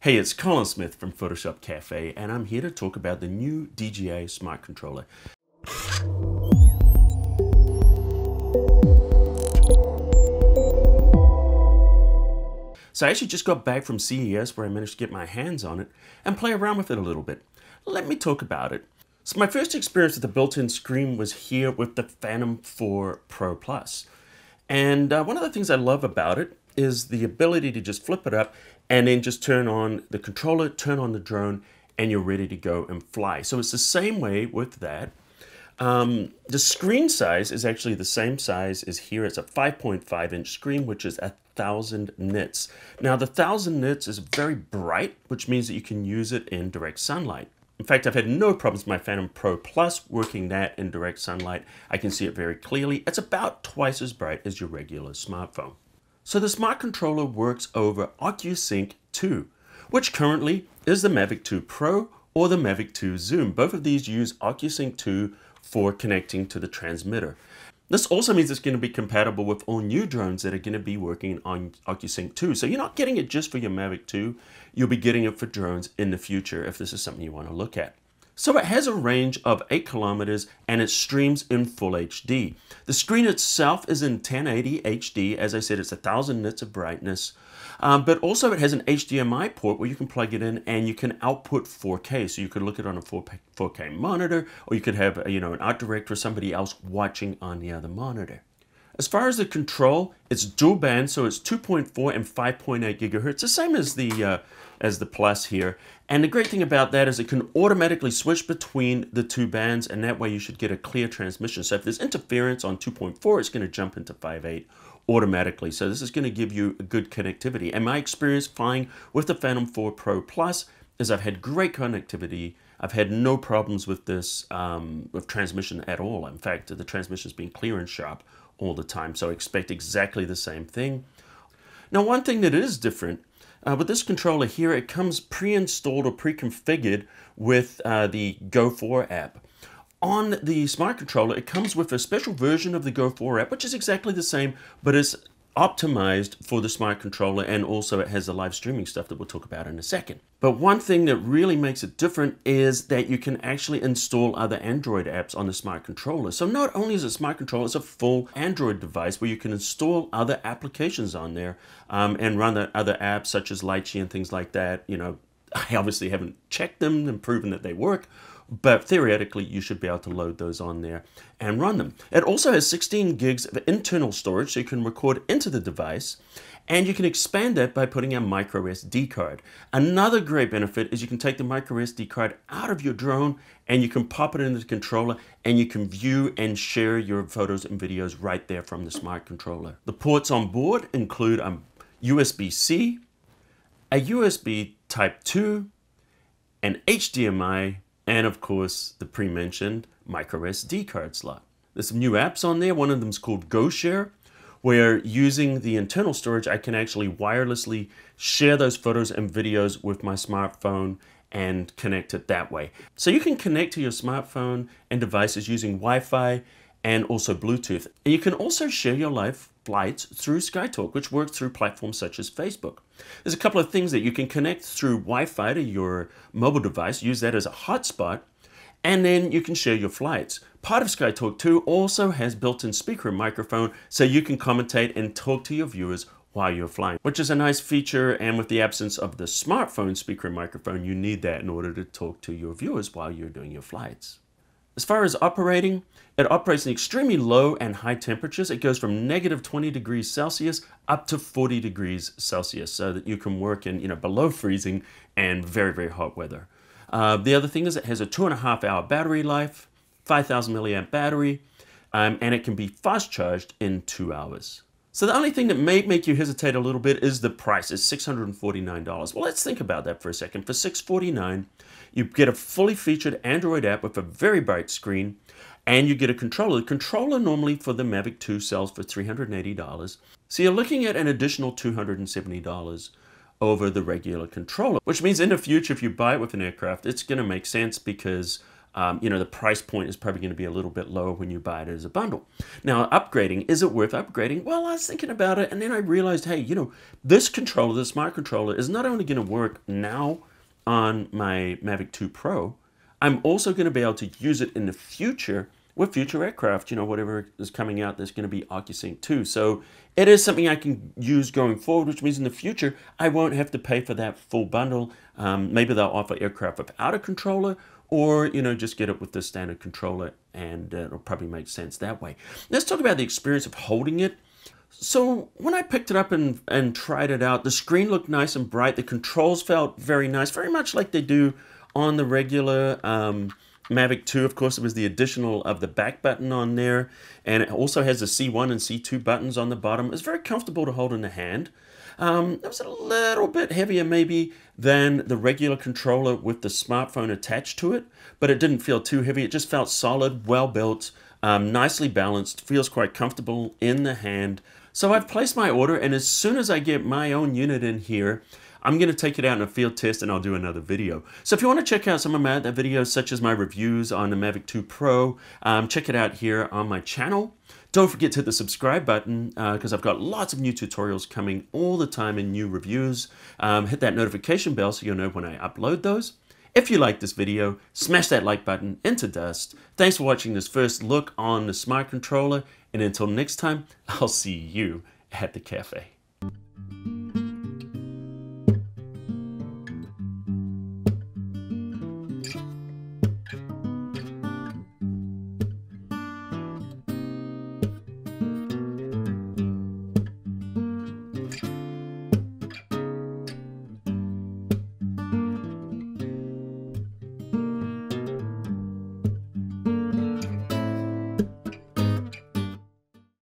Hey, it's Colin Smith from photoshopCAFE, and I'm here to talk about the new DJI Smart Controller. So I actually just got back from CES where I managed to get my hands on it and play around with it a little bit. Let me talk about it. So my first experience with the built-in screen was here with the Phantom 4 Pro Plus. And one of the things I love about it is the ability to just flip it up and then just turn on the controller, turn on the drone, and you're ready to go and fly. So it's the same way with that. The screen size is actually the same size as here. It's a 5.5-inch screen, which is 1,000 nits. Now, the 1,000 nits is very bright, which means that you can use it in direct sunlight. In fact, I've had no problems with my Phantom Pro Plus working that in direct sunlight. I can see it very clearly. It's about twice as bright as your regular smartphone. So the Smart Controller works over OcuSync 2, which currently is the Mavic 2 Pro or the Mavic 2 Zoom. Both of these use OcuSync 2 for connecting to the transmitter. This also means it's going to be compatible with all new drones that are going to be working on OcuSync 2. So you're not getting it just for your Mavic 2, you'll be getting it for drones in the future if this is something you want to look at. So it has a range of 8 kilometers and it streams in full HD. The screen itself is in 1080 HD. As I said, it's 1,000 nits of brightness. But also it has an HDMI port where you can plug it in and you can output 4K. So you could look at it on a 4K monitor, or you could have an art director or somebody else watching on the other monitor. As far as the control, it's dual band, so it's 2.4 and 5.8 gigahertz, the same as the Plus here. And the great thing about that is it can automatically switch between the two bands, and that way you should get a clear transmission. So if there's interference on 2.4, it's going to jump into 5.8 automatically. So this is going to give you a good connectivity. And my experience flying with the Phantom 4 Pro Plus is I've had great connectivity. I've had no problems with this with transmission at all. In fact, the transmission's been clear and sharp all the time. So expect exactly the same thing. Now, one thing that is different with this controller here, it comes pre-installed or pre-configured with the Go 4 app. On the Smart Controller, it comes with a special version of the Go 4 app, which is exactly the same, but it's optimized for the Smart Controller, and also it has the live streaming stuff that we'll talk about in a second. But one thing that really makes it different is that you can actually install other Android apps on the Smart Controller. So not only is a Smart Controller, it's a full Android device where you can install other applications on there and run the other apps such as Lychee and things like that. I obviously haven't checked them and proven that they work, but theoretically, you should be able to load those on there and run them. It also has 16 gigs of internal storage, so you can record into the device, and you can expand that by putting a micro SD card. Another great benefit is you can take the micro SD card out of your drone, and you can pop it into the controller, and you can view and share your photos and videos right there from the Smart Controller. The ports on board include a USB-C, a USB Type 2, an HDMI, and of course, the pre-mentioned micro SD card slot. There's some new apps on there. One of them is called GoShare, where using the internal storage, I can actually wirelessly share those photos and videos with my smartphone and connect it that way. So you can connect to your smartphone and devices using Wi-Fi and also Bluetooth. And you can also share your live flights through SkyTalk, which works through platforms such as Facebook. There's a couple of things that you can connect through Wi-Fi to your mobile device, use that as a hotspot, and then you can share your flights. Part of SkyTalk 2 also has built-in speaker and microphone, so you can commentate and talk to your viewers while you're flying, which is a nice feature. And with the absence of the smartphone speaker and microphone, you need that in order to talk to your viewers while you're doing your flights. As far as operating, it operates in extremely low and high temperatures. It goes from negative 20 degrees Celsius up to 40 degrees Celsius, so that you can work in below freezing and very, very hot weather. The other thing is it has a 2.5-hour battery life, 5,000 milliamp battery, and it can be fast charged in 2 hours. So the only thing that may make you hesitate a little bit is the price. It's $649. Well, let's think about that for a second. For $649, you get a fully featured Android app with a very bright screen, and you get a controller. The controller normally for the Mavic 2 sells for $380. So you're looking at an additional $270 over the regular controller, which means in the future, if you buy it with an aircraft, it's going to make sense because the price point is probably going to be a little bit lower when you buy it as a bundle. Now, upgrading, is it worth upgrading? Well, I was thinking about it, and then I realized, hey, this controller, the Smart Controller, is not only going to work now on my Mavic 2 Pro, I'm also going to be able to use it in the future with future aircraft, whatever is coming out that's going to be OcuSync 2. So it is something I can use going forward, which means in the future, I won't have to pay for that full bundle. Maybe they'll offer aircraft without a controller, or, just get it with the standard controller, and it'll probably make sense that way. Let's talk about the experience of holding it. So when I picked it up and tried it out, the screen looked nice and bright. The controls felt very nice, very much like they do on the regular Mavic 2. Of course, it was the additional of the back button on there, and it also has the C1 and C2 buttons on the bottom. It's very comfortable to hold in the hand. It was a little bit heavier maybe than the regular controller with the smartphone attached to it, but it didn't feel too heavy. It just felt solid, well built, nicely balanced, feels quite comfortable in the hand. So I've placed my order, and as soon as I get my own unit in here, I'm going to take it out in a field test, and I'll do another video. So if you want to check out some of my other videos, such as my reviews on the Mavic 2 Pro, check it out here on my channel. Don't forget to hit the subscribe button, because I've got lots of new tutorials coming all the time and new reviews. Hit that notification bell so you'll know when I upload those. If you like this video, smash that like button into dust. Thanks for watching this first look on the Smart Controller, and until next time, I'll see you at the cafe.